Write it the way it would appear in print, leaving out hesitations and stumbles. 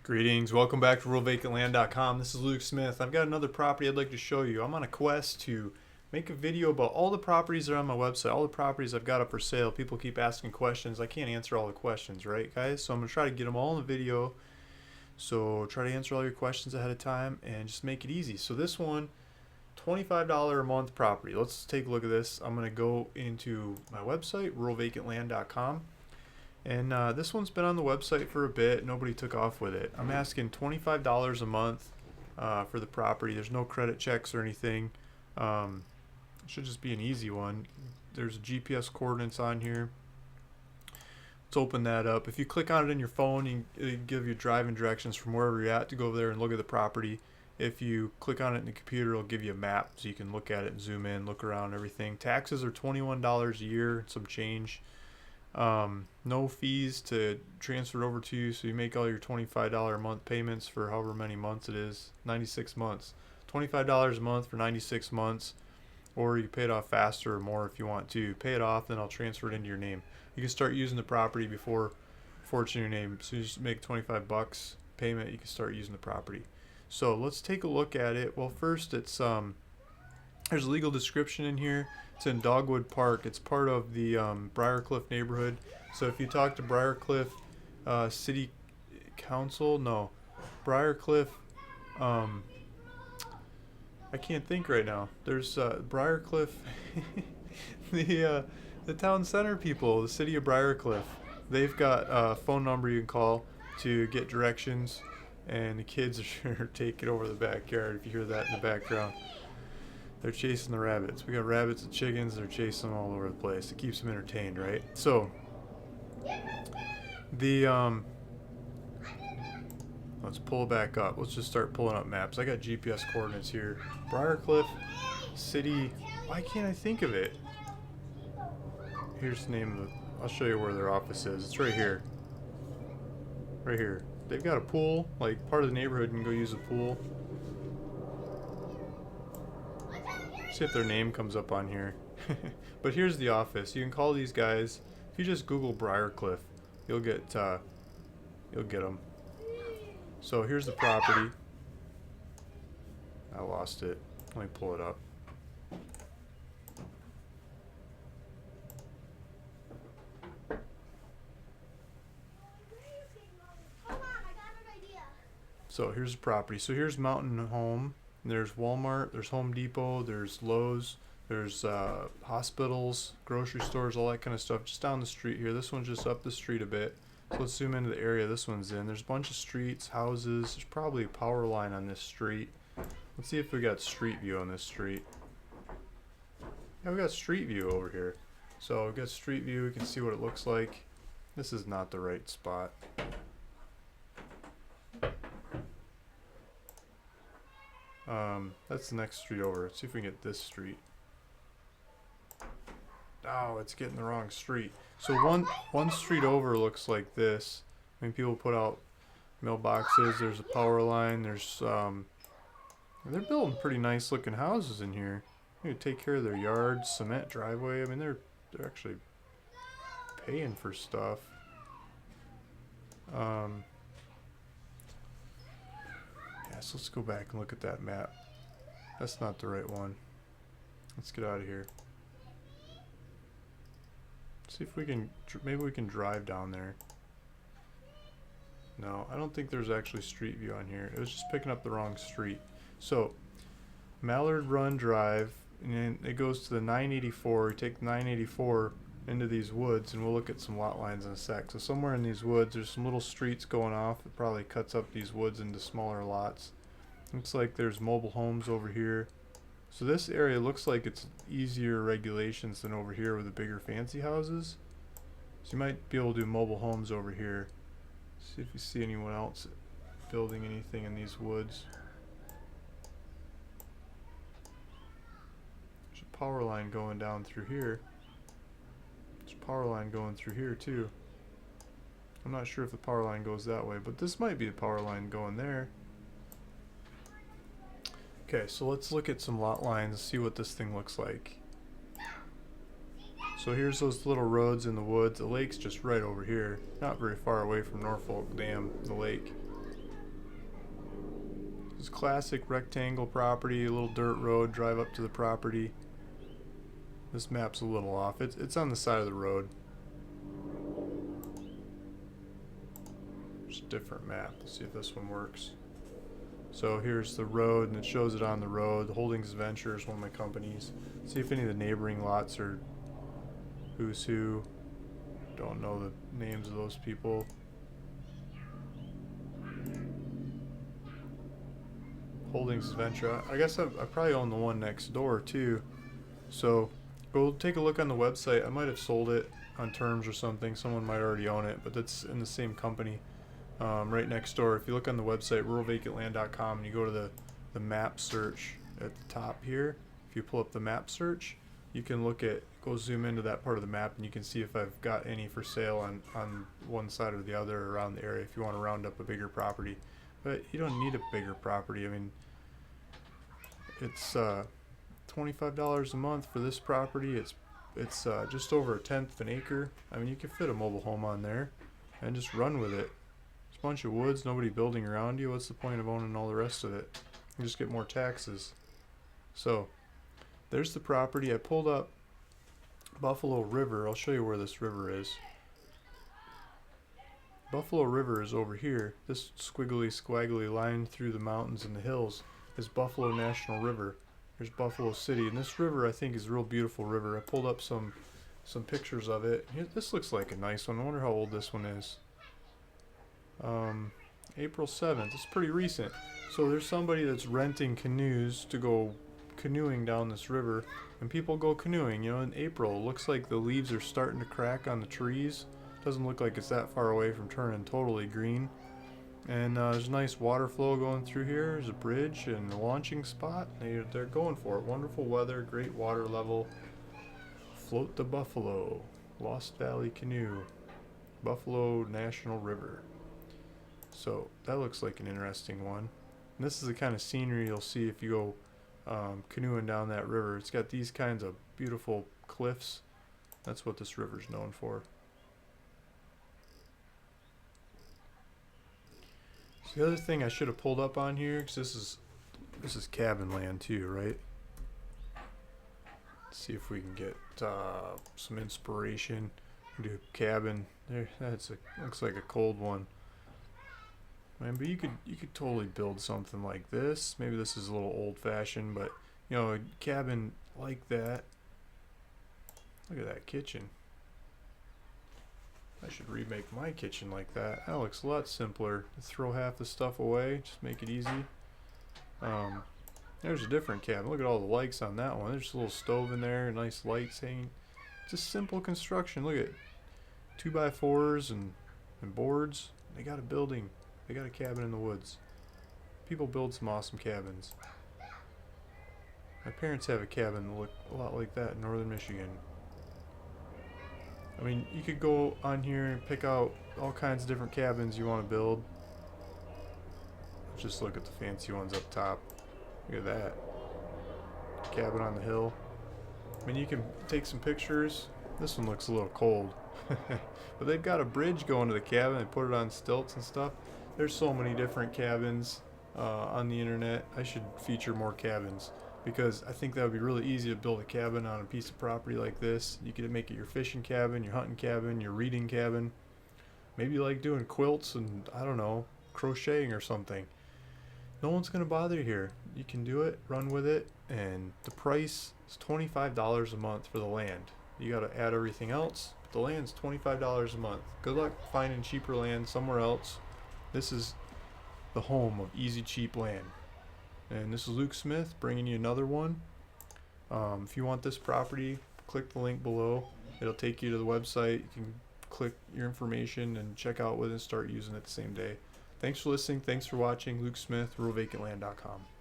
Greetings, welcome back to RuralVacantLand.com. This is Luke Smith. I've got another property I'd like to show you. I'm on a quest to make a video about all the properties that are on my website, all the properties I've got up for sale. People keep asking questions. I can't answer all the questions, right guys? So I'm going to try to get them all in the video. So try to answer all your questions ahead of time and just make it easy. So this one, $25 a month property. Let's take a look at this. I'm going to go into my website, RuralVacantLand.com. And this one's been on the website for a bit. Nobody took off with it. I'm asking $25 a month for the property. There's no credit checks or anything. It should just be an easy one. There's GPS coordinates on here. Let's open that up. If you click on it in your phone, it'll give you driving directions from wherever you're at to go over there and look at the property. If you click on it in the computer, it'll give you a map so you can look at it and zoom in, look around, everything. Taxes are $21 a year, some change. No fees to transfer it over to you, so you make all your $25 a month payments for however many months it is, 96 months. $25 a month for 96 months, or you pay it off faster or more if you want to. Pay it off, then I'll transfer it into your name. You can start using the property before it's in your name. So you just make 25 bucks payment, you can start using the property. So let's take a look at it. Well, first it's there's a legal description in here. It's in Dogwood Park. It's part of the Briarcliff neighborhood. So if you talk to Briarcliff City Council, no, Briarcliff, I can't think right now. There's Briarcliff, the town center people, the city of Briarcliff. They've got a phone number you can call to get directions, and the kids are taking over the backyard if you hear that in the background. They're chasing the rabbits. We got rabbits and chickens. They're chasing them all over the place. It keeps them entertained, right? So, let's pull it back up. Let's just start pulling up maps. I got GPS coordinates here. Briarcliff City. Why can't I think of it? Here's the name of the. I'll show you where their office is. It's right here. Right here. They've got a pool. Like part of the neighborhood can go use a pool. See if their name comes up on here. But here's the office. You can call these guys. If you just Google Briarcliff, you'll get them. So here's the property. I lost it. Let me pull it up. So here's the property. So here's Mountain Home. There's Walmart, there's Home Depot, there's Lowe's, there's hospitals, grocery stores, all that kind of stuff just down the street here. This one's just up the street a bit. So let's zoom into the area this one's in. There's a bunch of streets, houses. There's probably a power line on this street. Let's see if we got street view on this street. Yeah, we got street view over here. So we got street view. We can see what it looks like. This is not the right spot. That's the next street over. Let's see if we can get this street. Oh, it's getting the wrong street. So one street over looks like this. I mean, people put out mailboxes. There's a power line. There's they're building pretty nice looking houses in here. They take care of their yards, cement driveway. I mean, they're actually paying for stuff. Yeah, so let's go back and look at that map. That's not the right one. Let's get out of here. See if we can, maybe we can drive down there. No, I don't think there's actually street view on here. It was just picking up the wrong street. So, Mallard Run Drive, and then it goes to the 984. You take the 984 into these woods, and we'll look at some lot lines in a sec. So somewhere in these woods, there's some little streets going off. It probably cuts up these woods into smaller lots. Looks like there's mobile homes over here. So this area looks like it's easier regulations than over here with the bigger fancy houses. So you might be able to do mobile homes over here. See if you see anyone else building anything in these woods. There's a power line going down through here. There's a power line going through here too. I'm not sure if the power line goes that way, but this might be the power line going there. Okay, so let's look at some lot lines and see what this thing looks like. So here's those little roads in the woods. The lake's just right over here, not very far away from Norfolk Dam, the lake. It's classic rectangle property, a little dirt road, drive up to the property. This map's a little off. It's on the side of the road. It's a different map. Let's see if this one works. So here's the road, and it shows it on the road. Holdings Ventures, one of my companies. See if any of the neighboring lots are who's who. Don't know the names of those people. Holdings Venture. I guess I probably own the one next door too. So go take a look on the website. I might have sold it on terms or something. Someone might already own it, but that's in the same company. Right next door. If you look on the website ruralvacantland.com and you go to the map search at the top here, if you pull up the map search, you can go zoom into that part of the map and you can see if I've got any for sale on one side or the other around the area if you want to round up a bigger property. But you don't need a bigger property. I mean, it's $25 a month for this property. It's just over a tenth of an acre. I mean, you can fit a mobile home on there and just run with it. It's a bunch of woods, nobody building around you. What's the point of owning all the rest of it? You just get more taxes. So there's the property. I pulled up Buffalo River. I'll show you where this river is. Buffalo River is over here. This squiggly, squaggly line through the mountains and the hills is Buffalo National River. There's Buffalo City, and this river I think is a real beautiful river. I pulled up some pictures of it. Here, this looks like a nice one. I wonder how old this one is. April 7th. It's pretty recent. So there's somebody that's renting canoes to go canoeing down this river, and people go canoeing, you know, in April. It looks like the leaves are starting to crack on the trees. Doesn't look like it's that far away from turning totally green. And there's a nice water flow going through here. There's a bridge and a launching spot. They're going for it. Wonderful weather, great water level. Float the Buffalo. Lost Valley Canoe. Buffalo National River. So that looks like an interesting one. And this is the kind of scenery you'll see if you go canoeing down that river. It's got these kinds of beautiful cliffs. That's what this river's known for. So the other thing I should have pulled up on here, because this is cabin land too, right? Let's see if we can get some inspiration. Do a cabin there. Looks like a cold one. Man, but you could totally build something like this. Maybe this is a little old-fashioned, but you know, a cabin like that. Look at that kitchen. I should remake my kitchen like that. That looks a lot simpler. Throw half the stuff away, just make it easy. There's a different cabin. Look at all the lights on that one. There's a little stove in there, nice lights hanging. Just simple construction. Look at 2x4s and boards. They got a building. They got a cabin in the woods. People build some awesome cabins. My parents have a cabin that look a lot like that in northern Michigan. I mean, you could go on here and pick out all kinds of different cabins you want to build. Just look at the fancy ones up top. Look at that. Cabin on the hill. I mean, you can take some pictures. This one looks a little cold. But they've got a bridge going to the cabin. They put it on stilts and stuff. There's so many different cabins on the internet. I should feature more cabins, because I think that would be really easy to build a cabin on a piece of property like this. You could make it your fishing cabin, your hunting cabin, your reading cabin. Maybe you like doing quilts and, I don't know, crocheting or something. No one's going to bother you here. You can do it, run with it, and the price is $25 a month for the land. You got to add everything else, but the land's $25 a month. Good luck finding cheaper land somewhere else. This is the home of easy, cheap land. And this is Luke Smith bringing you another one. If you want this property, click the link below. It'll take you to the website. You can click your information and check out with it and start using it the same day. Thanks for listening. Thanks for watching. Luke Smith, ruralvacantland.com.